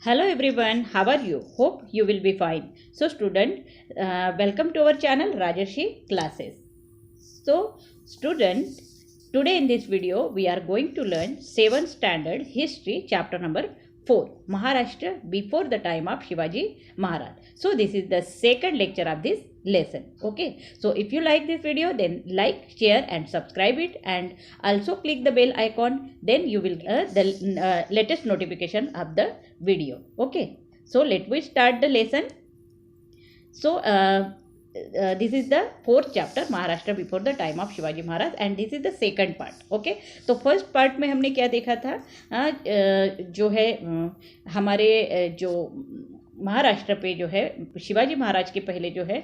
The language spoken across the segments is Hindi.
Hello everyone, how are you? Hope you will be fine. So student, welcome to our channel Rajarshi Classes. So student, today in this video we are going to learn 7th standard history chapter number 4, Maharashtra before the time of Shivaji Maharaj. So this is the second lecture of this lesson. Okay, so if you like this video, then like, share and subscribe it, and also click the bell icon, then you will get the latest notification of the video. Okay, so let me start the lesson. So this is the fourth chapter, Maharashtra before the time of Shivaji Maharaj, and this is the second part. Okay, तो फर्स्ट पार्ट में हमने क्या देखा था, जो है हमारे जो महाराष्ट्र पे जो है शिवाजी महाराज के पहले जो है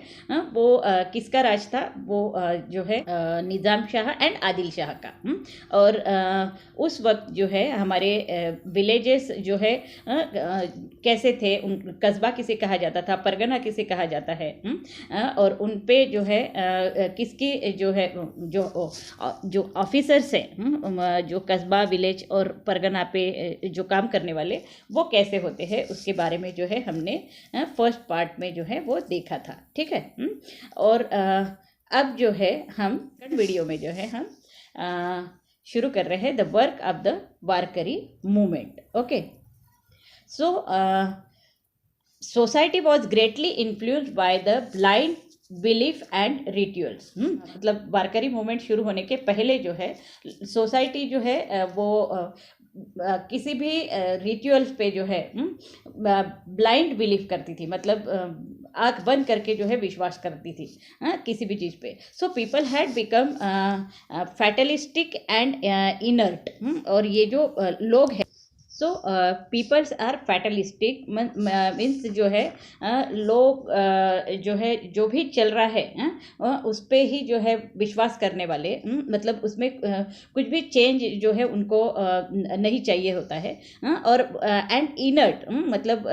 वो किसका राज था, वो जो है निज़ाम शाह एंड आदिल शाह का। और उस वक्त जो है हमारे विलेजेस जो है कैसे थे, उन कस्बा किसे कहा जाता था, परगना किसे कहा जाता है, और उन पे जो है किसकी जो है जो ऑफिसर्स हैं, जो कस्बा विलेज और परगना पे जो काम करने वाले वो कैसे होते हैं, उसके बारे में जो है हमने फर्स्ट पार्ट में जो है वो देखा था। ठीक है, और अब जो है हम वीडियो में जो है हम शुरू कर रहे हैं the work of the Warkari movement. Okay, so society was greatly influenced by the blind belief and rituals. मतलब वारकरी मूवमेंट शुरू होने के पहले जो है सोसाइटी जो है वो किसी भी रिचुअल्स पे जो है ब्लाइंड बिलीव करती थी, मतलब आँख बंद करके जो है विश्वास करती थी किसी भी चीज़ पे। So people had become fatalistic and inert. और ये जो लोग हैं, सो पीपल्स आर फैटलिस्टिक मीन्स जो है लोग जो है जो भी चल रहा है उस पे ही जो है विश्वास करने वाले, मतलब उसमें कुछ भी चेंज जो है उनको नहीं चाहिए होता है। और एंड इनर्ट मतलब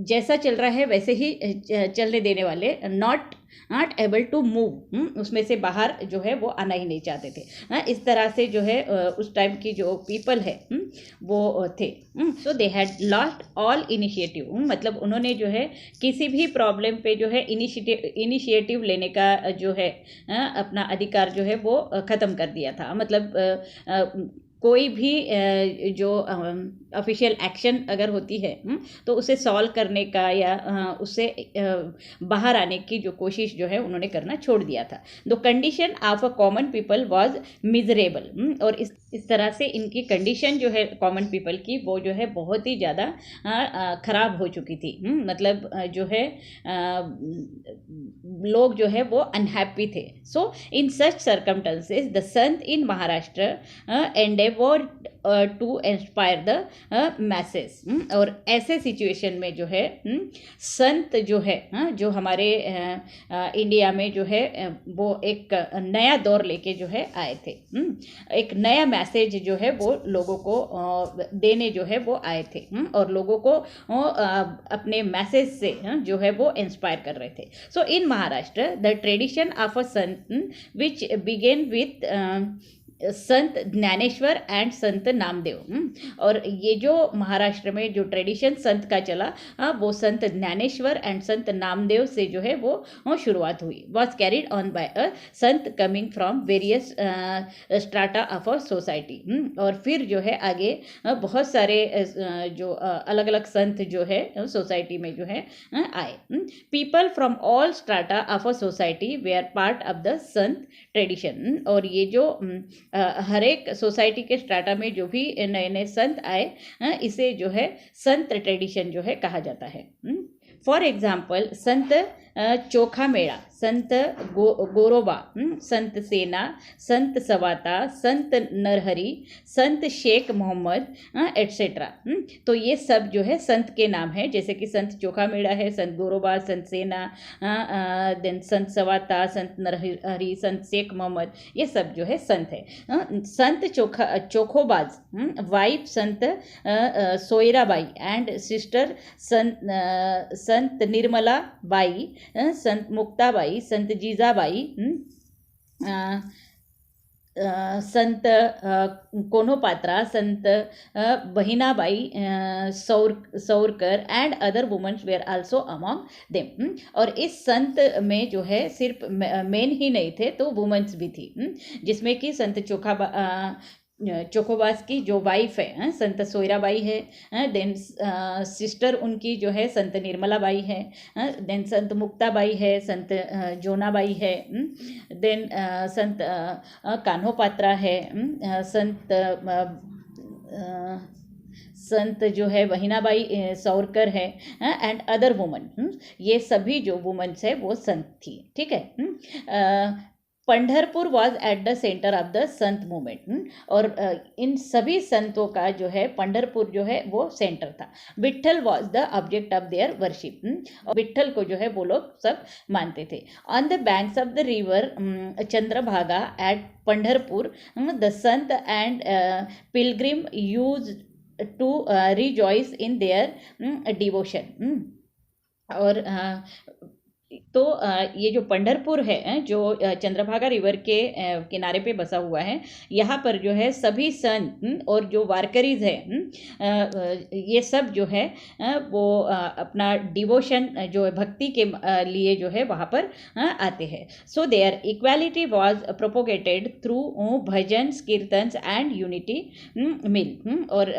जैसा चल रहा है वैसे ही चलने देने वाले, नॉट एबल टू मूव, उसमें से बाहर जो है वो आना ही नहीं चाहते थे। इस तरह से जो है उस टाइम की जो पीपल है वो थे। So they had lost all initiative, मतलब उन्होंने जो है किसी भी प्रॉब्लम पे जो है इनिशिएटिव लेने का जो है अपना अधिकार जो है वो ख़त्म कर दिया था। मतलब कोई भी जो ऑफिशियल एक्शन अगर होती है तो उसे सॉल्व करने का या उससे बाहर आने की जो कोशिश जो है उन्होंने करना छोड़ दिया था। The condition of a common people was miserable, और इस तरह से इनकी कंडीशन जो है कॉमन पीपल की वो जो है बहुत ही ज़्यादा ख़राब हो चुकी थी। मतलब जो है लोग जो है वो अनहैप्पी थे। So in such circumstances the sant in Maharashtra endeavoured to inspire the masses. और ऐसे सिचुएशन में जो है संत जो है जो हमारे इंडिया में जो है वो एक नया दौर लेके जो है आए थे। एक नया मैसेज जो है वो लोगों को देने जो है वो आए थे, और लोगों को अपने मैसेज से जो है वो इंस्पायर कर रहे थे। So in Maharashtra the tradition of a sant which begin with Sant Dnyaneshwar and संत नामदेव। और ये जो महाराष्ट्र में जो ट्रेडिशन संत का चला वो संत ज्ञानेश्वर एंड संत नामदेव से जो है वो शुरुआत हुई। Was carried on by a Sant coming from various strata of a society. और फिर जो है आगे बहुत सारे जो अलग अलग संत जो है सोसाइटी में जो है आए। People from all strata of a society we are part of the Sant tradition. और ये जो हर एक सोसाइटी के स्ट्राटा में जो भी नए नए संत आए इसे जो है संत ट्रेडिशन जो है कहा जाता है। फॉर एग्जाम्पल संत चोखा मेळा, संत गोरोबा, संत सेना, संत सवाता, संत नरहरी, संत शेख मोहम्मद एट्सेट्रा। तो ये सब जो है संत के नाम है, जैसे कि संत चोखा मेळा है, संत गोरोबा, संत सेना, देन संत सवाता, संत नरहरी, संत शेख मोहम्मद, ये सब जो है संत है। संत चोखोबाज wife Sant Soyarabai and sister Sant Nirmala by, Sant Muktabai, Sant Jijabai, Sant Kanhopatra, Sant Bahinabai Saurkar and other womens were also among them. और इस संत में जो है सिर्फ मेन ही नहीं थे, तो वुमेन्स भी थी, जिसमें कि संत चोखोबास की जो वाइफ है संत सोयराबाई है, देन सिस्टर उनकी जो है संत निर्मला बाई है, देन संत मुक्ताबाई है, संत जोनाबाई है, देन संत कान्होपात्रा है, संत जो है वहीनाबाई सौरकर है, एंड अदर वुमन। ये सभी जो वुमेन्स है वो संत थी, ठीक है। Pandharpur was at the centre of the Sant movement, और इन सभी संतों का जो है पंढरपुर जो है वो सेंटर था। Vitthal was the object of their worship, और विट्ठल को जो है वो लोग सब मानते थे। On the banks of the river Chandrabhaga at Pandharpur, the sant and pilgrim use to rejoice in their devotion. और तो ये जो पंढरपुर है जो चंद्रभागा रिवर के किनारे पे बसा हुआ है, यहाँ पर जो है सभी संत और जो वारकरीज है, ये सब जो है वो अपना डिवोशन जो है भक्ति के लिए जो है वहाँ पर आते हैं। So there equality was propagated through bhajans, kirtans and unity mill. और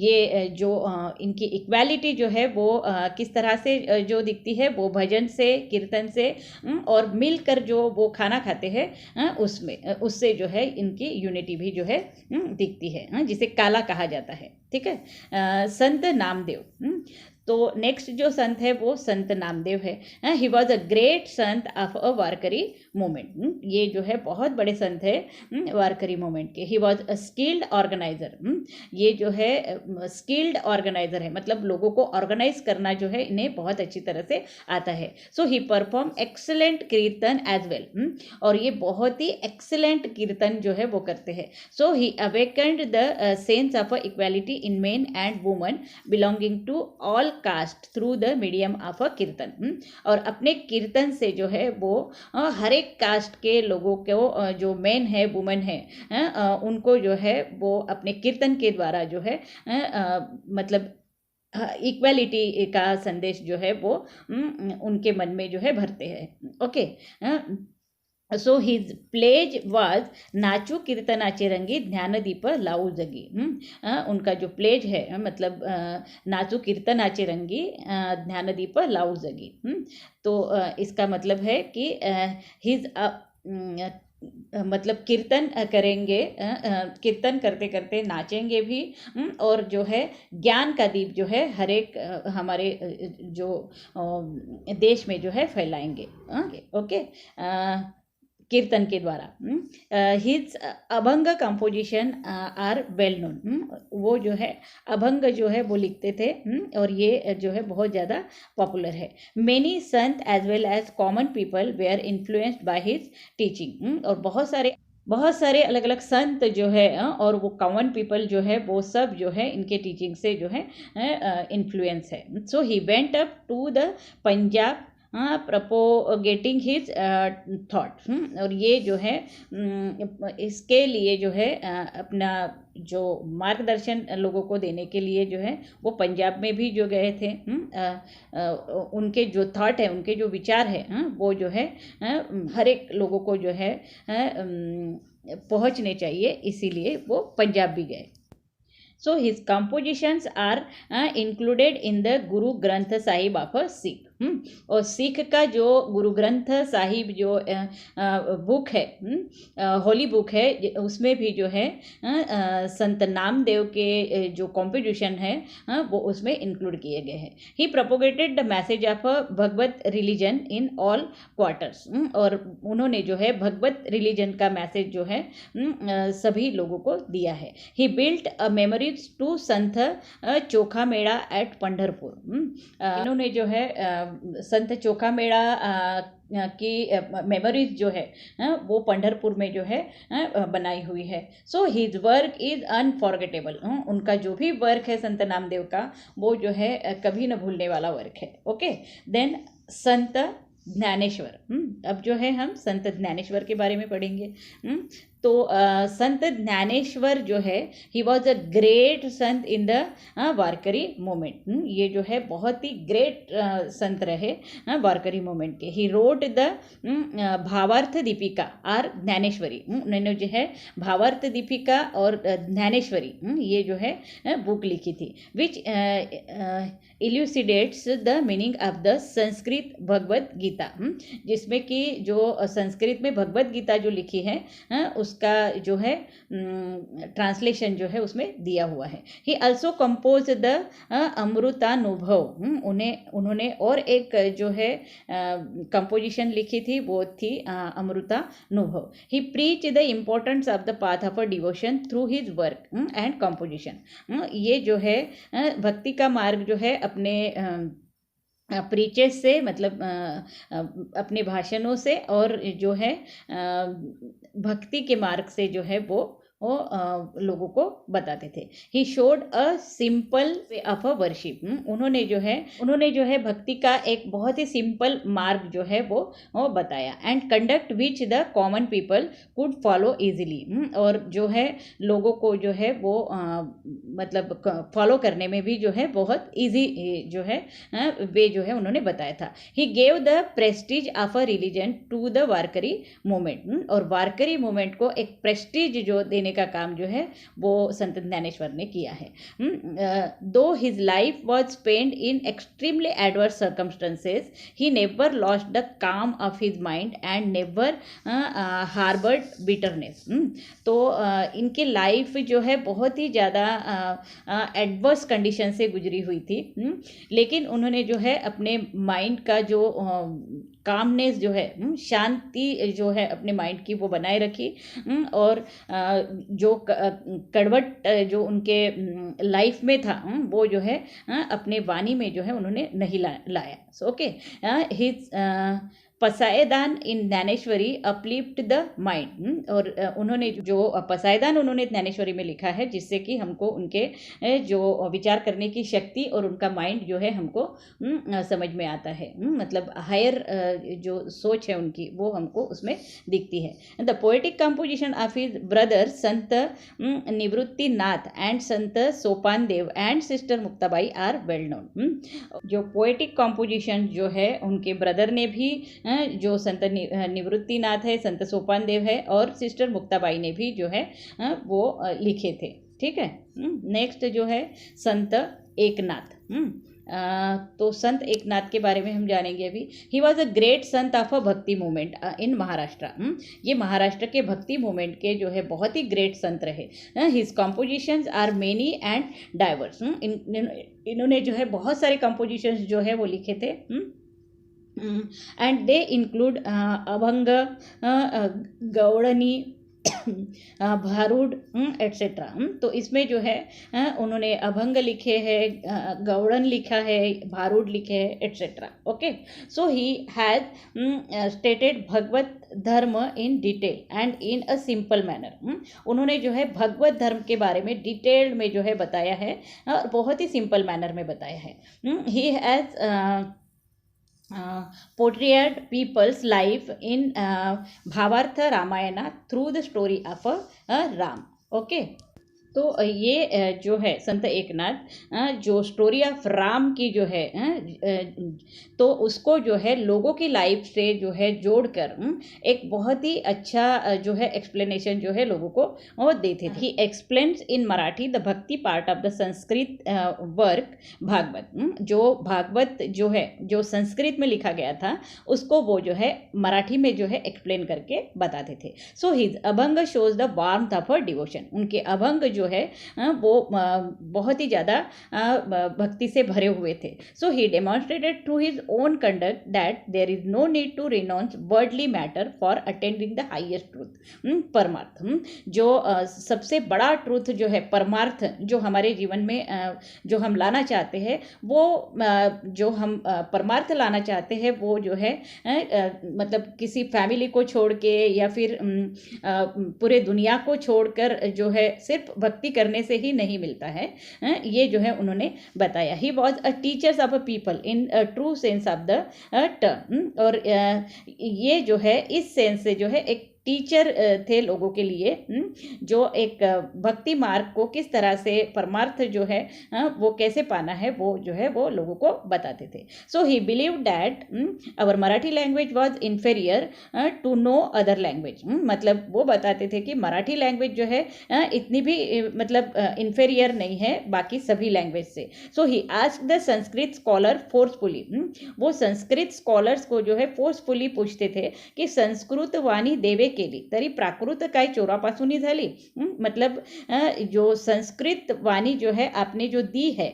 ये जो इनकी इक्वालिटी जो है वो किस तरह से जो दिखती है, वो भजन से, कीर्तन से और मिलकर जो वो खाना खाते हैं उसमें, उससे जो है इनकी यूनिटी भी जो है दिखती है, जिसे काला कहा जाता है, ठीक है। संत नामदेव, तो नेक्स्ट जो संत है वो संत नामदेव है। He was a great Sant of a Warkari movement. ये जो है बहुत बड़े संत है वारकरी मूवमेंट के। He was a skilled organiser. ये जो है स्किल्ड ऑर्गेनाइजर है, मतलब लोगों को ऑर्गेनाइज करना जो है इन्हें बहुत अच्छी तरह से आता है। सो ही परफॉर्म एक्सेलेंट कीर्तन एज वेल, और ये बहुत ही एक्सेलेंट कीर्तन जो है वो करते हैं। So he awakened the sense of equality in men and woman belonging to all caste through the medium of a kirtan. और अपने कीर्तन से जो है वो हर एक कास्ट के लोगों को जो मेन है, वुमेन है, उनको जो है वो अपने कीर्तन के द्वारा जो है मतलब इक्वालिटी का संदेश जो है वो उनके मन में जो है भरते हैं। Okay, so his pledge was नाचू कीर्तनाचे रंगी ज्ञानदीप लावू जगी। उनका जो प्लेज है मतलब नाचू कीर्तनाचे रंगी ज्ञानदीप लावू जगी। तो इसका मतलब है कि हिज मतलब कीर्तन करेंगे, कीर्तन करते करते नाचेंगे भी, और जो है ज्ञान का दीप जो है हर एक हमारे जो देश में जो है फैलाएंगे। ओके, कीर्तन के द्वारा। His abhang composition are well known. वो जो है अभंग जो है वो लिखते थे, और ये जो है बहुत ज़्यादा पॉपुलर है। Many sant as well as common people were influenced by his teaching. और बहुत सारे अलग अलग संत जो है और वो कॉमन पीपल जो है वो सब जो है इनके टीचिंग से जो है इन्फ्लुएंस है। So he went up to the Punjab propagating his thought. और ये जो है इसके लिए जो है अपना जो मार्गदर्शन लोगों को देने के लिए जो है वो पंजाब में भी जो गए थे। उनके जो थॉट है, उनके जो विचार है, वो जो है हर एक लोगों को जो है पहुंचने चाहिए, इसीलिए वो पंजाब भी गए। So his compositions are included in the Guru Granth Sahib of a Sikh। और सिख का जो गुरु ग्रंथ साहिब जो बुक है, होली बुक है, उसमें भी जो है संत नामदेव के जो कॉम्पोजिशन है वो उसमें इंक्लूड किए गए हैं। He propagated the message of Bhagwat religion in all quarters. और उन्होंने जो है भगवत रिलीजन का मैसेज जो है सभी लोगों को दिया है। ही built a memories to Sant chokha Meda eight Pandharpur. इन्होंने जो है संत चोखा मेड़ा की मेमोरीज जो है वो पंढरपुर में जो है बनाई हुई है। So his work is unforgettable. उनका जो भी वर्क है संत नामदेव का, वो जो है कभी न भूलने वाला वर्क है। ओके, देन संत ज्ञानेश्वर। अब जो है हम संत ज्ञानेश्वर के बारे में पढ़ेंगे। तो संत ज्ञानेश्वर जो है he was a great Sant in the Warkari movement. ये जो है बहुत ही ग्रेट संत रहे वारकरी मूवमेंट के। ही रोट द भावार्थ दीपिका और ज्ञानेश्वरी, उन्होंने जो है भावार्थ दीपिका और ज्ञानेश्वरी ये जो है बुक लिखी थी, which elucidates the meaning of the Sanskrit Bhagavad Gita, जिसमें कि जो संस्कृत में भगवत गीता जो लिखी है उसका जो है ट्रांसलेशन जो है उसमें दिया हुआ है। He also compose the Amritanubhav, उन्होंने और एक जो है कंपोजिशन लिखी थी, वो थी Amritanubhav. He preach the importance of the path of a devotion through his work and composition. ये जो है भक्ति का मार्ग जो है अपने प्रीचेस से, मतलब अपने भाषणों से और जो है भक्ति के मार्ग से जो है वो लोगों को बताते थे। He showed a simple way of a worship, उन्होंने जो है भक्ति का एक बहुत ही सिंपल मार्ग जो है वो बताया। And conduct which the common people could follow easily, और जो है लोगों को जो है वो मतलब फॉलो करने में भी जो है बहुत इजी जो है वे जो है उन्होंने बताया था। He gave the prestige of a religion to the Warkari movement, और वारकरी मूवमेंट को एक प्रेस्टीज जो देने का काम जो है वो संत ज्ञानेश्वर ने किया है। Though his life was spend in extremely adverse circumstances, he never lost the calm of his mind and never harboured bitterness. तो इनकी लाइफ जो है बहुत ही ज़्यादा एडवर्स कंडीशन से गुजरी हुई थी, लेकिन उन्होंने जो है अपने माइंड का जो कामनेस जो है, शांति जो है अपने माइंड की वो बनाए रखी, और जो कड़वट जो उनके लाइफ में था वो जो है अपने वाणी में जो है उन्होंने नहीं लाया। So okay, his Pasaydan in Dnyaneshwari uplift the mind, और उन्होंने जो पसायदान उन्होंने ज्ञानेश्वरी में लिखा है, जिससे कि हमको उनके जो विचार करने की शक्ति और उनका माइंड जो है हमको समझ में आता है, मतलब हायर जो सोच है उनकी वो हमको उसमें दिखती है। The poetic composition of his brother Sant Nivritti Nath and Sant Sopan Dev and sister Muktabai are well known. जो पोएटिक कंपोजिशन जो है उनके ब्रदर ने भी, जो संत निवृत्तिनाथ है, संत सोपान देव है, और सिस्टर मुक्ताबाई ने भी जो है वो लिखे थे। ठीक है, नेक्स्ट जो है संत एकनाथ। तो संत एकनाथ के बारे में हम जानेंगे अभी। He was a great Sant of a भक्ति मूवमेंट इन महाराष्ट्र। ये महाराष्ट्र के भक्ति मूवमेंट के जो है बहुत ही ग्रेट संत रहे। His compositions are many and diverse. इन्होंने जो है बहुत सारे कंपोजिशंस जो है वो लिखे थे, एंड दे इंक्लूड अभंग, गौड़नी, भारूड एट्सेट्रा। तो इसमें जो है उन्होंने अभंग लिखे हैं, गौड़न लिखा है, भारूड लिखे हैं, et cetera. Okay, so he has stated Bhagwat Dharma in detail and in a simple manner. उन्होंने जो है भगवत धर्म के बारे में डिटेल्ड में जो है बताया है और बहुत ही सिंपल मैनर में बताया है। He has portrayed people's life in Bhavartha Ramayana through the story of Ram. Okay. तो ये जो है संत एकनाथ जो स्टोरी ऑफ राम की जो है तो उसको जो है लोगों की लाइफ से जो है जोड़कर एक बहुत ही अच्छा जो है एक्सप्लेनेशन जो है लोगों को वो देते थे। He explains in Marathi the bhakti part of the Sanskrit work Bhagwat. जो भागवत जो है जो संस्कृत में लिखा गया था उसको वो जो है मराठी में जो है एक्सप्लेन करके बताते थे। So his abhang shows the warmth of a devotion. उनके अभंग जो है वो बहुत ही ज़्यादा भक्ति से भरे हुए थे। So he demonstrated through his own conduct that there is no need to renounce worldly matter for attending the highest truth. परमार्थ जो सबसे बड़ा ट्रूथ जो है, परमार्थ जो हमारे जीवन में जो हम लाना चाहते हैं, वो जो हम परमार्थ लाना चाहते हैं वो जो है मतलब किसी फैमिली को छोड़ के या फिर पूरे दुनिया को छोड़कर जो है सिर्फ भक्ति करने से ही नहीं मिलता है। ये जो है उन्होंने बताया। He was a teachers of a people in true sense of the term. और ये जो है इस सेंस से जो है एक टीचर थे लोगों के लिए, जो एक भक्ति मार्ग को किस तरह से परमार्थ जो है वो कैसे पाना है वो जो है वो लोगों को बताते थे. So he believe that our Marathi language was inferior to no other language. मतलब वो बताते थे कि मराठी लैंग्वेज जो है इतनी भी मतलब इन्फेरियर नहीं है बाकी सभी लैंग्वेज से. So he asked the Sanskrit scholar forcefully. वो संस्कृत स्कॉलर्स को जो है फोर्सफुली पूछते थे की संस्कृत वाणी देवे केली तरी प्राकृत काय चोरापासून झाली. मतलब जो संस्कृत वाणी जो है आपने जो दी है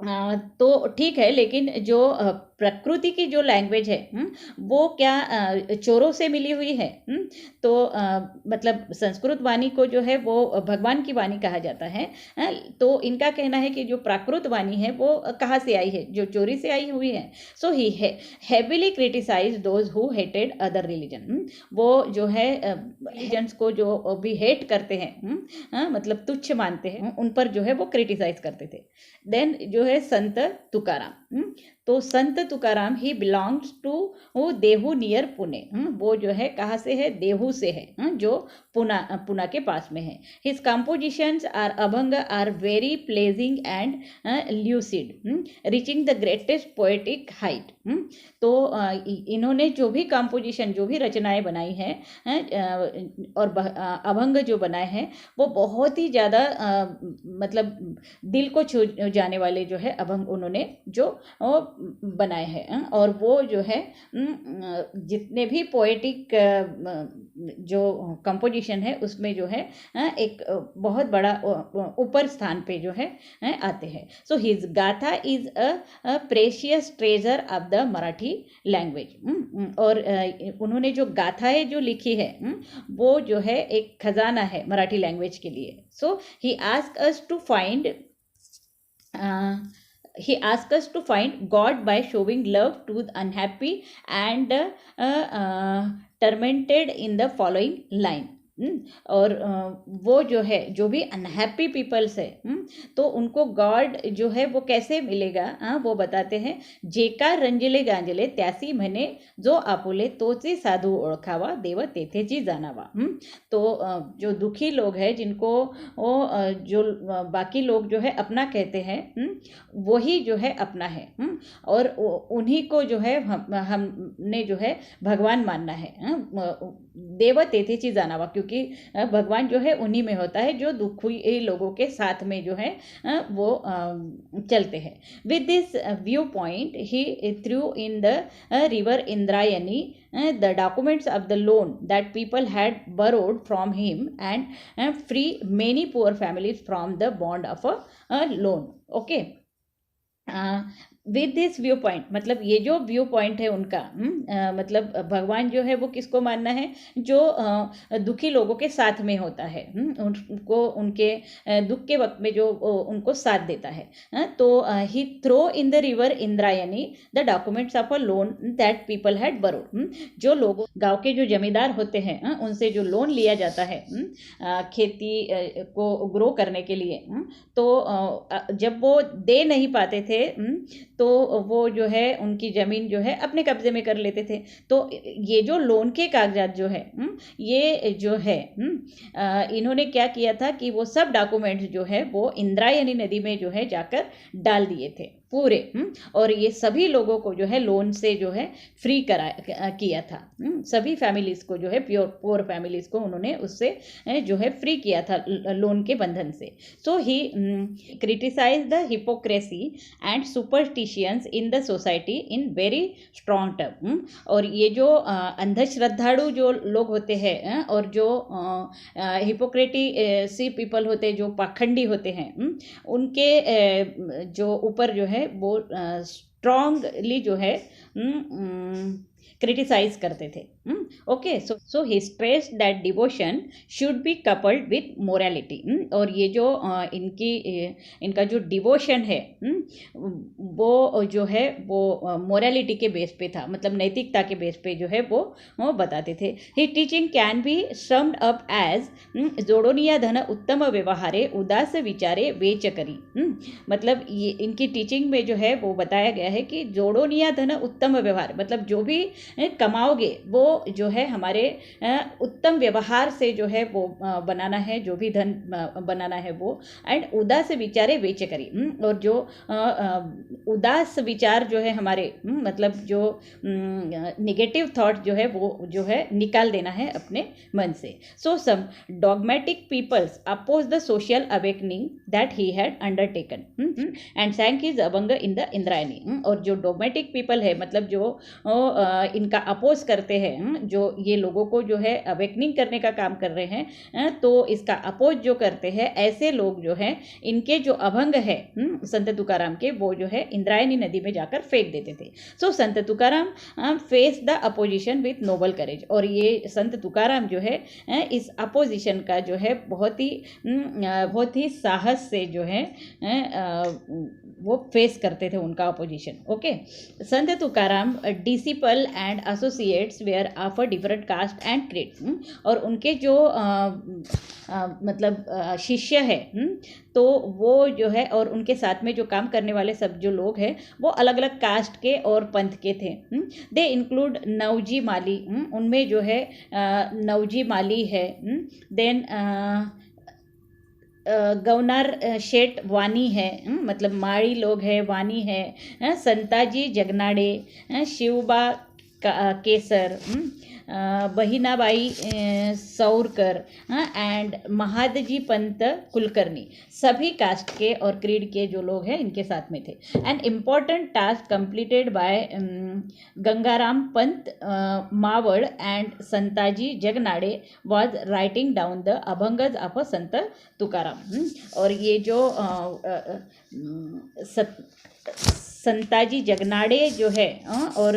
तो ठीक है, लेकिन जो प्रकृति की जो लैंग्वेज है वो क्या चोरों से मिली हुई है. तो मतलब संस्कृत वाणी को जो है वो भगवान की वाणी कहा जाता है. तो इनका कहना है कि जो प्राकृत वाणी है वो कहाँ से आई है, जो चोरी से आई हुई है. So he heavily criticise those who hated other religion. वो जो है रिलीजन्स को जो भी हेट करते हैं मतलब तुच्छ मानते हैं उन पर जो है वो क्रिटिसाइज करते थे. देन जो है संत तुकाराम. तो Sant Tukaram he belongs to Dehu near Pune. वो जो है कहाँ से है, देहू से है, जो पुना के पास में है. His compositions are abhang are very pleasing and lucid reaching the greatest poetic height. तो इन्होंने जो भी कंपोजिशन जो भी रचनाएं बनाई हैं और अभंग जो बनाए हैं वो बहुत ही ज़्यादा मतलब दिल को छू जाने वाले जो है अभंग उन्होंने जो बनाए हैं. और वो जो है जितने भी पोएटिक जो कंपोजिशन है उसमें जो है एक बहुत बड़ा ऊपर स्थान पे जो है आते हैं. सो हिज गाथा is a precious treasure of the Marathi language. और उन्होंने जो गाथाएं जो लिखी है वो जो है एक खजाना है मराठी लैंग्वेज के लिए. So he ask us to find he asked us to find God by showing love to the unhappy and tormented in the following line. और वो जो है जो भी अनहैप्पी पीपल्स है तो उनको गॉड जो है वो कैसे मिलेगा वो बताते हैं. जेका रंजिले गांजले त्यासी म्हणे जो आपुले तोचे साधू ओळखावा देव तेथेची जाणावा. तो जो दुखी लोग हैं जिनको वो जो बाकी लोग जो है अपना कहते हैं वही जो है अपना है. और उन्हीं को जो है हमने जो है भगवान मानना है. देव तेथेची जाणावा क्योंकि भगवान जो है उन्हीं में होता है जो दुखी लोगों के साथ में जो है वो चलते हैं. With this view point he through in the river Indrayani the documents of the loan that people had borrowed from him and free many poor families from the bond of a loan. Okay. With this view point मतलब ये जो व्यू पॉइंट है उनका मतलब भगवान जो है वो किसको मानना है, जो दुखी लोगों के साथ में होता है, उनको उनके दुख के वक्त में जो उनको साथ देता है. तो he throw in the river Indrayani the documents of a loan that people had borrowed. जो लोग गांव के जो जमींदार होते हैं उनसे जो लोन लिया जाता है खेती को ग्रो करने के लिए, तो जब वो दे नहीं पाते थे तो वो जो है उनकी ज़मीन जो है अपने कब्जे में कर लेते थे. तो ये जो लोन के कागजात जो है ये जो है इन्होंने क्या किया था कि वो सब डॉक्यूमेंट्स जो है वो इंद्रायणी नदी में जो है जाकर डाल दिए थे पूरे. और ये सभी लोगों को जो है लोन से जो है फ्री किया था. सभी फैमिलीज़ को जो है पुअर फैमिलीज़ को उन्होंने उससे जो है फ्री किया था लोन के बंधन से. So he criticise the hypocrisy and superstitions in the society in very strong term. और ये जो अंधश्रद्धालु जो लोग होते हैं और जो हिपोक्रेसी पीपल होते हैं, जो पाखंडी होते हैं, उनके जो ऊपर जो है वो स्ट्रॉन्गली जो है क्रिटिसाइज करते थे. Okay. So he stressed that devotion should be coupled with morality. और ये जो इनका जो डिवोशन है वो जो है वो मोरालिटी के बेस पे था, मतलब नैतिकता के बेस पे जो है वो बताते थे. He teaching can be summed up as जोडोनिया धन उत्तम व्यवहारे उदास विचारे वेच करी. मतलब ये इनकी टीचिंग में जो है वो बताया गया है कि जोडोनिया धन उत्तम व्यवहार, मतलब जो भी कमाओगे वो जो है हमारे उत्तम व्यवहार से जो है वो बनाना है, जो भी धन बनाना है वो। एंड उदास विचारे वेचे करी, और जो उदास विचार जो है हमारे मतलब जो निगेटिव थॉट जो है वो जो है निकाल देना है अपने मन से। So some dogmatic peoples oppose the social awakening that he had undertaken and sank his abhang in the Indrayani. और जो डॉगमेटिक पीपल है मतलब जो इनका अपोज करते हैं, जो ये लोगों को जो है अवेकनिंग करने का काम कर रहे हैं, तो इसका अपोज जो करते हैं ऐसे लोग जो है इनके जो अभंग है संत तुकाराम के, वो जो है इंद्रायणी नदी में जाकर फेंक देते थे। So Sant Tukaram face the opposition with noble courage. और ये संत तुकाराम जो है इस अपोजिशन का जो है बहुत ही साहस से जो है वो फेस करते थे उनका opposition. Okay, Sant Tukaram disciple and associates were of a different caste and creed. और उनके जो मतलब शिष्य है तो वो जो है और उनके साथ में जो काम करने वाले सब जो लोग हैं वो अलग अलग कास्ट के और पंथ के थे। दे इंक्लूड नवजी माली, उनमें जो है नवजी माली है, देन गवनार शेठ वानी है, मतलब माड़ी लोग है, वानी है, संताजी जगनाड़े, शिवबा केसर, बहिनाबाई सौरकर एंड महादजी पंत कुलकर्णी, सभी कास्ट के और क्रीड के जो लोग हैं इनके साथ में थे। An important task completed by Gangaram Pant Mavad and Santaji Jagnade was writing down the abhangs of Sant Tukaram. और ये जो संताजी जगनाड़े जो है और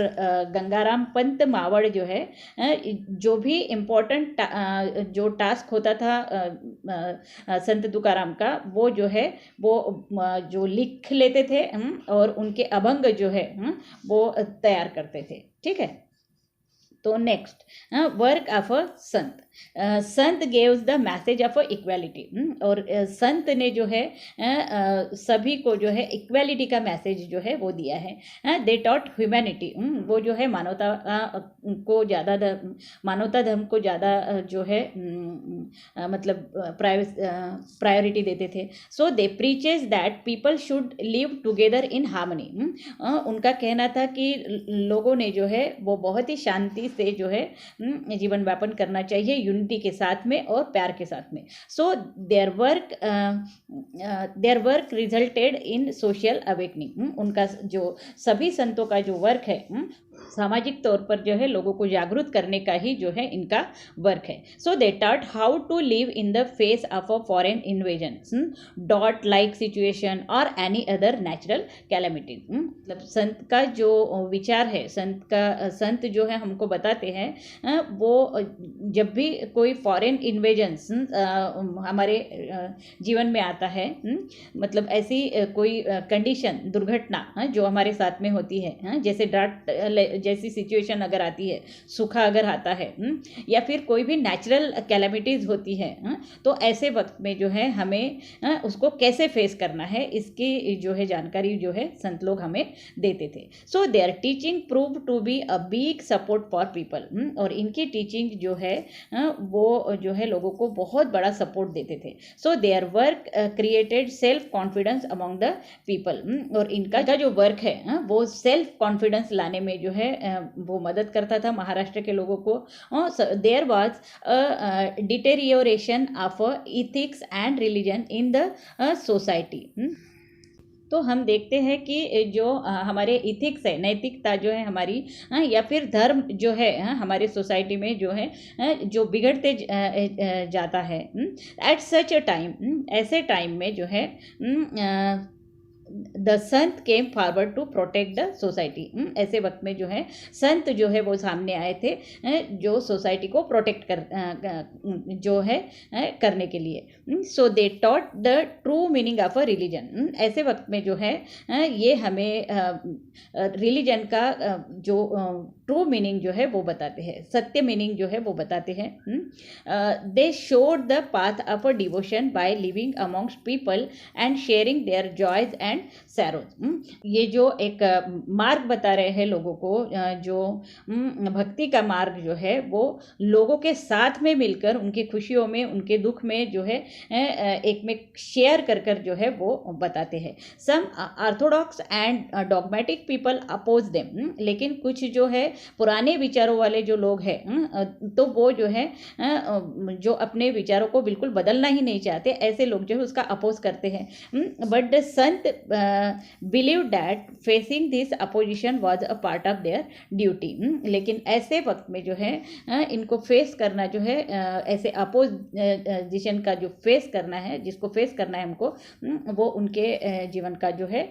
गंगाराम पंत मावड़ जो है, जो भी इम्पोर्टेंट जो टास्क होता था संत तुकाराम का, वो जो है वो जो लिख लेते थे और उनके अभंग जो है वो तैयार करते थे। ठीक है, तो next work of a Sant. Sant गेव्स the message of equality. और संत ने जो है सभी को जो है इक्वालिटी का मैसेज जो है वो दिया है। दे टॉट ह्यूमैनिटी, वो जो है मानवता को ज़्यादा मानवता धर्म को ज़्यादा जो है मतलब प्रायोरिटी देते थे। So they preaches that people should live together in harmony. उनका कहना था कि लोगों ने जो है वो बहुत ही शांति से जो है जीवन व्यापन करना चाहिए, यूनिटी के साथ में और प्यार के साथ में। So their work resulted in social awakening. उनका जो सभी संतों का जो वर्क है सामाजिक तौर पर जो है लोगों को जागरूक करने का ही जो है इनका वर्क है। So they taught how to live in the face of a foreign invasion, डॉट लाइक सिचुएशन और एनी अदर नेचुरल कैलेमिटी। मतलब संत का जो विचार है, संत जो है हमको बताते हैं वो जब भी कोई फॉरेन इन्वेजन्स हमारे जीवन में आता है, मतलब ऐसी कोई कंडीशन दुर्घटना जो हमारे साथ में होती है, जैसे ड्राट जैसी सिचुएशन अगर आती है, सूखा अगर आता है या फिर कोई भी नेचुरल कैलेमिटीज़ होती है, तो ऐसे वक्त में जो है हमें उसको कैसे फेस करना है इसकी जो है जानकारी जो है संत लोग हमें देते थे। So their teaching prove to be a big support for people. और इनकी टीचिंग जो है वो जो है लोगों को बहुत बड़ा सपोर्ट देते थे। So their work created self confidence among the people. और इनका जो वर्क है वो सेल्फ कॉन्फिडेंस लाने में जो है वो मदद करता था महाराष्ट्र के लोगों को। There was deterioration of ethics and religion in the society. तो हम देखते हैं कि जो हमारे इथिक्स है, नैतिकता जो है हमारी, या फिर धर्म जो है हमारे सोसाइटी में जो है जो बिगड़ते जाता है। एट सच अ टाइम, ऐसे टाइम में जो है the sant came forward to protect the society. ऐसे वक्त में जो है संत जो है वो सामने आए थे जो सोसाइटी को प्रोटेक्ट जो है करने के लिए। So they taught the true meaning of a religion. ऐसे वक्त में जो है ये हमें रिलीजन का जो ट्रू मीनिंग जो है वो बताते हैं, सत्य मीनिंग जो है वो बताते हैं। They showed the path of a devotion by living amongst people and sharing their joys and sorrows. ये जो एक मार्ग बता रहे हैं लोगों को, जो भक्ति का मार्ग जो है वो लोगों के साथ में मिलकर उनकी खुशियों में, उनके दुख में जो है एक में शेयर कर कर जो है वो बताते हैं। Some orthodox and dogmatic people oppose them, लेकिन कुछ जो है पुराने विचारों वाले जो लोग हैं, तो वो जो है जो अपने विचारों को बिल्कुल बदलना ही नहीं चाहते, ऐसे लोग जो है उसका अपोज करते हैं। But the Sant believe that facing this opposition was a part of their duty. लेकिन ऐसे वक्त में जो है इनको फेस करना जो है, ऐसे अपोजिशन का जो फेस करना है, जिसको फेस करना है हमको, वो उनके जीवन का जो है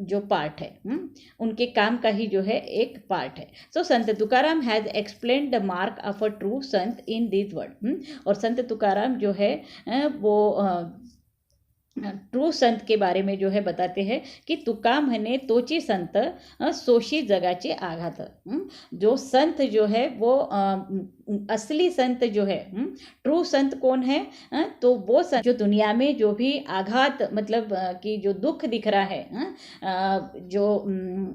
जो पार्ट है, उनके काम का ही जो है एक पार्ट है। सो Sant Tukaram has explain the mark of a true Sant in this word. और संत तुकाराम जो है वो ट्रू संत के बारे में जो है बताते हैं कि तुका म्हणे तोची संत सोशी जगाचे आघात। जो संत जो है वो असली संत जो है, ट्रू संत कौन है, तो वो संत जो दुनिया में जो भी आघात, मतलब कि जो दुख दिख रहा है, जो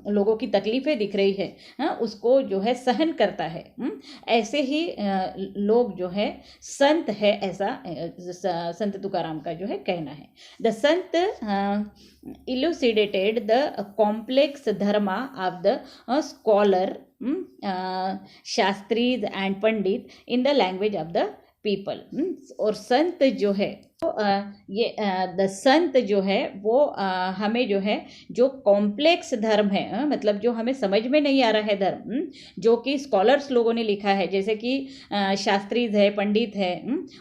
लोगों की तकलीफें दिख रही है, उसको जो है सहन करता है, ऐसे ही लोग जो है संत है, ऐसा संत तुकाराम का जो है कहना है। The Sant elucidated the complex dharma of the scholar, Shastris and Pandit in the language of the people। और संत जो है ये द संत जो है वो हमें जो है जो कॉम्प्लेक्स धर्म है, मतलब जो हमें समझ में नहीं आ रहा है धर्म, जो कि स्कॉलर्स लोगों ने लिखा है, जैसे कि शास्त्रीज है, पंडित है,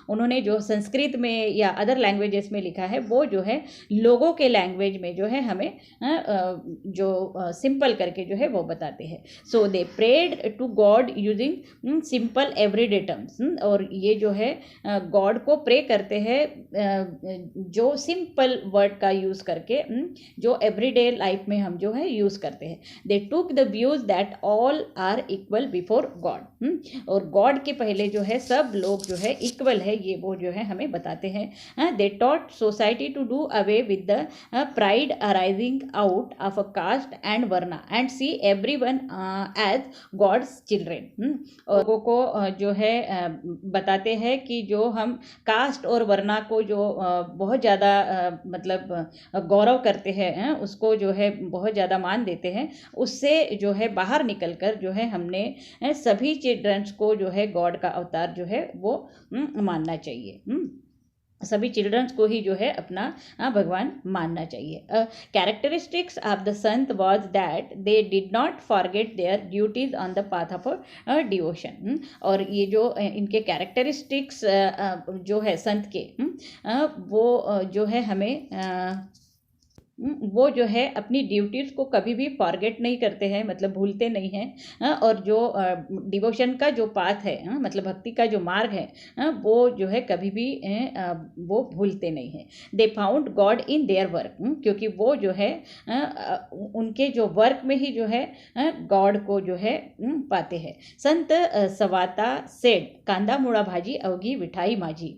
उन्होंने जो संस्कृत में या अदर लैंग्वेजेस में लिखा है, वो जो है लोगों के लैंग्वेज में जो है हमें जो सिंपल करके जो है वो बताते हैं। So they prayed to God using simple everyday terms. और ये जो है गॉड को प्रे करते हैं जो सिंपल वर्ड का यूज करके, जो एवरीडे लाइफ में हम जो है यूज करते हैं। They took the views that all are equal before God. और गॉड के पहले जो है सब लोग जो है इक्वल है, ये वो जो है हमें बताते हैं। They taught society to do away with the pride arising out of a caste and varna and see everyone as God's children. और लोगों को जो है बताते हैं कि जो हम कास्ट और वर्ना को जो बहुत ज़्यादा मतलब गौरव करते हैं, उसको जो है बहुत ज़्यादा मान देते हैं, उससे जो है बाहर निकलकर जो है हमने सभी चिल्ड्रंस को जो है गॉड का अवतार जो है वो मानना चाहिए। सभी चिल्ड्रंस को ही जो है अपना भगवान मानना चाहिए। Characteristics of the Sant was that they did not forget their duties on the path of devotion. और ये जो इनके कैरेक्टरिस्टिक्स जो है संत के, वो जो है हमें वो जो है अपनी ड्यूटीज़ को कभी भी फॉरगेट नहीं करते हैं, मतलब भूलते नहीं हैं। और जो डिवोशन का जो पाथ है, मतलब भक्ति का जो मार्ग है, वो जो है कभी भी वो भूलते नहीं हैं। They found God in their work, क्योंकि वो जो है उनके जो वर्क में ही जो है गॉड को जो है पाते हैं। संत सवाता सेड कांदा मुड़ा भाजी अवगी विठाई माझी।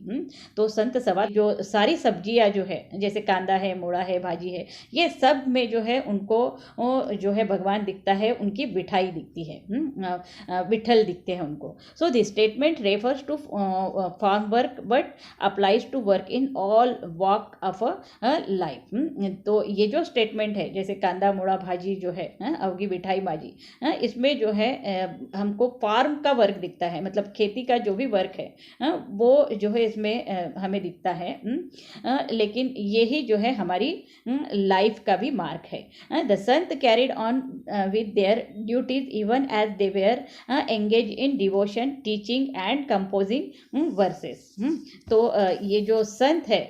तो संत सवा जो सारी सब्जियां जो है, जैसे कांदा है, मुड़ा है, भाजी है, ये सब में जो है उनको जो है भगवान दिखता है, उनकी विठाई दिखती है, विठल दिखते हैं उनको। So this statement refers to farm work but applies to work in all walk of a life. तो ये जो स्टेटमेंट है, जैसे कांदा मुड़ा भाजी जो है, अवगी विठाई भाजी, इसमें जो है हमको फार्म का वर्क दिखता है, मतलब खेती का जो भी वर्क है वो जो है इसमें हमें दिखता है। लेकिन यही जो है हमारी लाइफ का भी मार्क है। The sant carried on with their duties even as they were engaged in devotion, teaching and composing verses. तो ये जो संत है,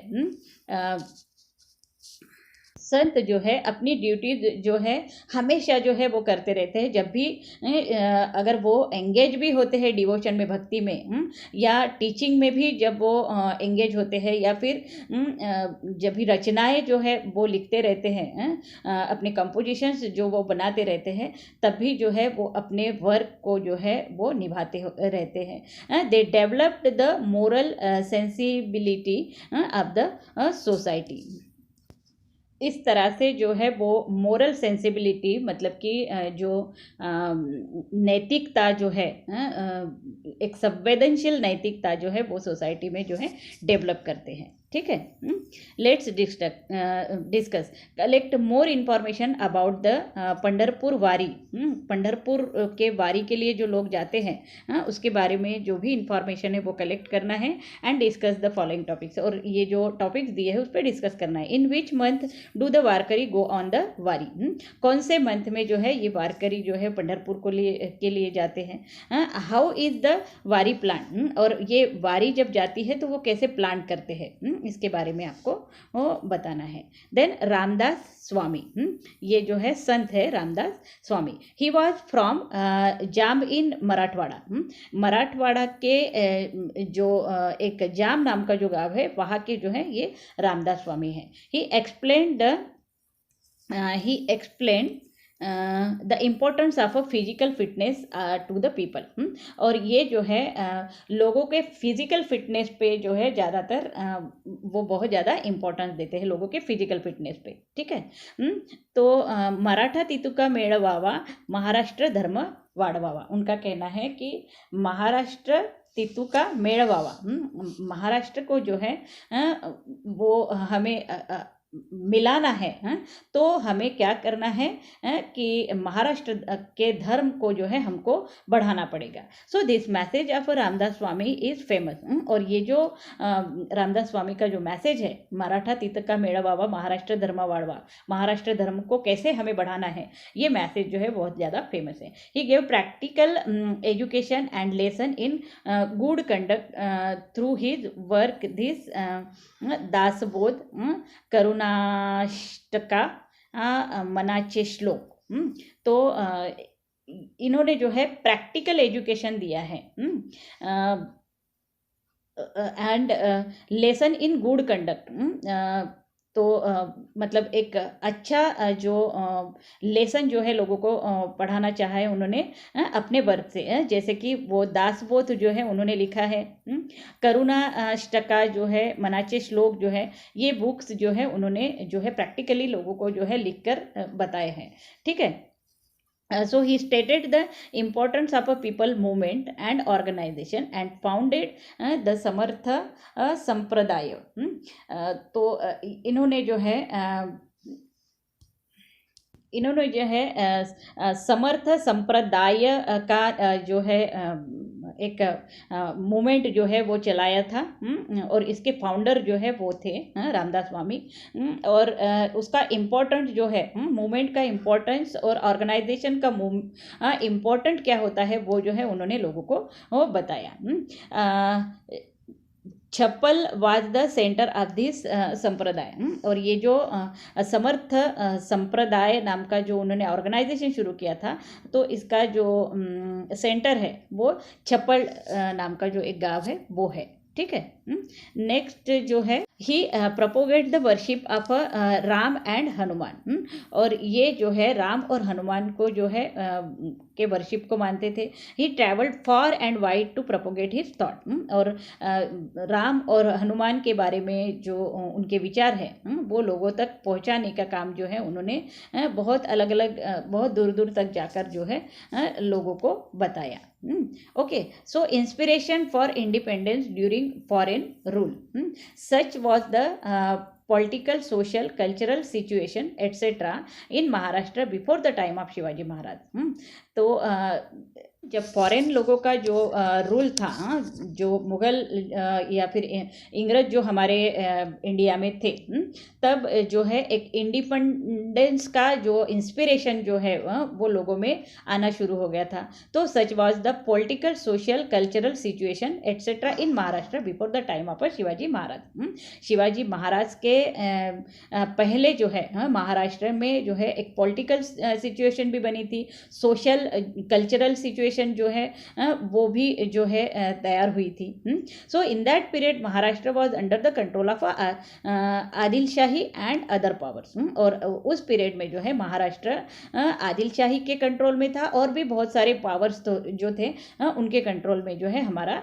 संत जो है अपनी ड्यूटी जो है हमेशा जो है वो करते रहते हैं, जब भी अगर वो एंगेज भी होते हैं डिवोशन में, भक्ति में, या टीचिंग में भी जब वो एंगेज होते हैं, या फिर जब भी रचनाएं जो है वो लिखते रहते हैं, अपने कंपोजिशंस जो वो बनाते रहते हैं, तब भी जो है वो अपने वर्क को जो है वो निभाते रहते हैं। They developed the moral sensibility of the society. इस तरह से जो है वो मोरल सेंसिबिलिटी, मतलब कि जो नैतिकता जो है, एक संवेदनशील नैतिकता जो है वो सोसाइटी में जो है डेवलप करते हैं। ठीक है। Let's discuss collect more information about the Pandharpur वारी। पंढरपुर के वारी के लिए जो लोग जाते हैं, उसके बारे में जो भी इंफॉर्मेशन है वो कलेक्ट करना है। And discuss the following topics, और ये जो टॉपिक्स दिए हैं उस पर डिस्कस करना है। In which month do the Warkari go on the Wari, कौन से मंथ में जो है ये वारकरी जो है पंढरपुर के लिए जाते हैं। हाउ इज द वारी प्लान, और ये वारी जब जाती है तो वो कैसे प्लान करते हैं, इसके बारे में आपको वो बताना है। देन रामदास स्वामी, ये जो है संत है Ramdas Swami. He was from जाम इन मराठवाड़ा। मराठवाड़ा के जो एक जाम नाम का जो गांव है, वहाँ के जो है ये रामदास स्वामी है। He explain the importance of a physical fitness to the people. और ये जो है लोगों के फिजिकल फिटनेस पे जो है ज़्यादातर वो बहुत ज़्यादा इम्पोर्टेंस देते हैं, लोगों के फिजिकल फिटनेस पे। ठीक है। तो मराठा तितुका मेळवावा, महाराष्ट्र धर्म वाढवावा। उनका कहना है कि महाराष्ट्र तितु का मेळवावा, महाराष्ट्र को जो है वो हमें मिलाना है। तो हमें क्या करना है कि महाराष्ट्र के धर्म को जो है हमको बढ़ाना पड़ेगा। So this message of Ramdas Swami is famous. और ये जो रामदास स्वामी का जो मैसेज है, मराठा तीर्थ का मेळावा, महाराष्ट्र धर्म वाढवा, महाराष्ट्र धर्म को कैसे हमें बढ़ाना है, ये मैसेज जो है बहुत ज़्यादा फेमस है। He gave practical education and lesson in good conduct through his work this Dasbodh, Karunashtaka, Manache Shlok. तो इन्होंने जो है प्रैक्टिकल एजुकेशन दिया है, and lesson in good conduct. तो मतलब एक अच्छा जो लेसन जो है लोगों को पढ़ाना चाहा है उन्होंने अपने वर्क से। जैसे कि वो दासबोध जो है उन्होंने लिखा है, करुणा अष्टका जो है, मनाचे श्लोक जो है, ये बुक्स जो है उन्होंने जो है प्रैक्टिकली लोगों को जो है लिखकर बताए हैं। ठीक है। So he stated the importance of a people movement and organization and founded the Samartha संप्रदाय। तो इन्होंने जो है समर्थ संप्रदाय का जो है एक मूवमेंट जो है वो चलाया था, और इसके फाउंडर जो है वो थे रामदास स्वामी। और उसका इम्पोर्टेंट जो है मूवमेंट का इम्पोर्टेंस और ऑर्गेनाइजेशन का इम्पोर्टेंट क्या होता है वो जो है उन्होंने लोगों को वो बताया। Chaphal was the centre of this sampradaya. और ये जो समर्थ संप्रदाय नाम का जो उन्होंने ऑर्गेनाइजेशन शुरू किया था, तो इसका जो सेंटर है वो छप्पल नाम का जो एक गांव है वो है। ठीक है। नेक्स्ट जो है he propagate the worship of Ram and Hanuman. और ये जो है राम और हनुमान को जो है के वर्शिप को मानते थे। He travelled far and wide to propagate his thought. और राम और हनुमान के बारे में जो उनके विचार है वो लोगों तक पहुंचाने का काम जो है उन्होंने बहुत अलग अलग बहुत दूर दूर तक जाकर जो है लोगों को बताया। Okay, so inspiration for independence during foreign rule. Such was the political, social, cultural situation, etc. in Maharashtra before the time of Shivaji Maharaj. तो जब फॉरेन लोगों का जो रूल था, जो मुग़ल या फिर इंग्रज जो हमारे इंडिया में थे, तब जो है एक इंडिपेंडेंस का जो इंस्पिरेशन जो है वो लोगों में आना शुरू हो गया था। तो such was the political, social, cultural situation etcetera in Maharashtra before the time of Shivaji Maharaj. Shivaji Maharaj के पहले जो है महाराष्ट्र में जो है एक पॉलिटिकल सिचुएशन भी बनी थी, सोशल कल्चरल सिचुएशन जो है वो भी जो है तैयार हुई थी। So in that period Maharashtra was under the control of Adil Shahi and other powers. और उस पीरियड में जो है महाराष्ट्र आदिल शाही के कंट्रोल में था, और भी बहुत सारे पावर्स तो जो थे उनके कंट्रोल में जो है हमारा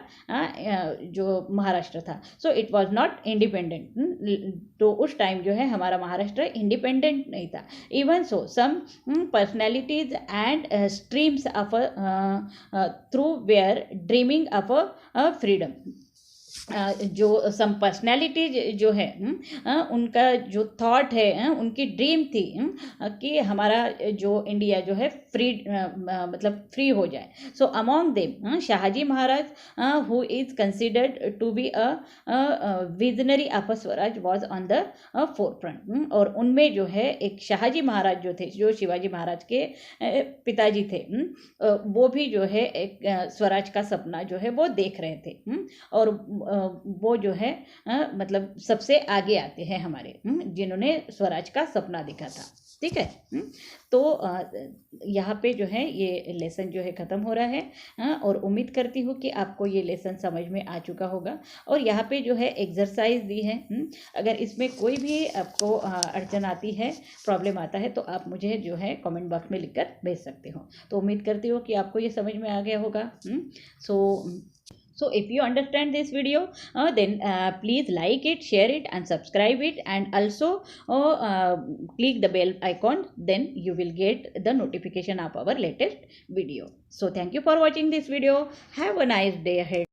जो महाराष्ट्र था। So it was not independent. तो उस टाइम जो है हमारा महाराष्ट्र इंडिपेंडेंट नहीं था। Even so some personalities and streams of through were dreaming of a freedom। जो सम पर्सनैलिटी जो है उनका जो थॉट है, उनकी ड्रीम थी कि हमारा जो इंडिया जो है फ्री मतलब फ्री हो जाए। So among them Shahaji Maharaj who is considered to be a visionary of swaraj was on the forefront. और उनमें जो है एक शाहजी महाराज जो थे, जो शिवाजी महाराज के पिताजी थे, वो भी जो है एक स्वराज का सपना जो है वो देख रहे थे। और वो जो है मतलब सबसे आगे आते हैं हमारे, जिन्होंने स्वराज का सपना देखा था। ठीक है। तो यहाँ पे जो है ये लेसन जो है ख़त्म हो रहा है। और उम्मीद करती हूँ कि आपको ये लेसन समझ में आ चुका होगा। और यहाँ पे जो है एक्सरसाइज दी है। अगर इसमें कोई भी आपको अड़चन आती है, प्रॉब्लम आता है, तो आप मुझे जो है कमेंट बॉक्स में लिखकर भेज सकते हो। तो उम्मीद करती हूँ कि आपको ये समझ में आ गया होगा। So if you understand this video, then please like it, share it and subscribe it, and also click the bell icon, then you will get the notification of our latest video. So thank you for watching this video. Have a nice day ahead.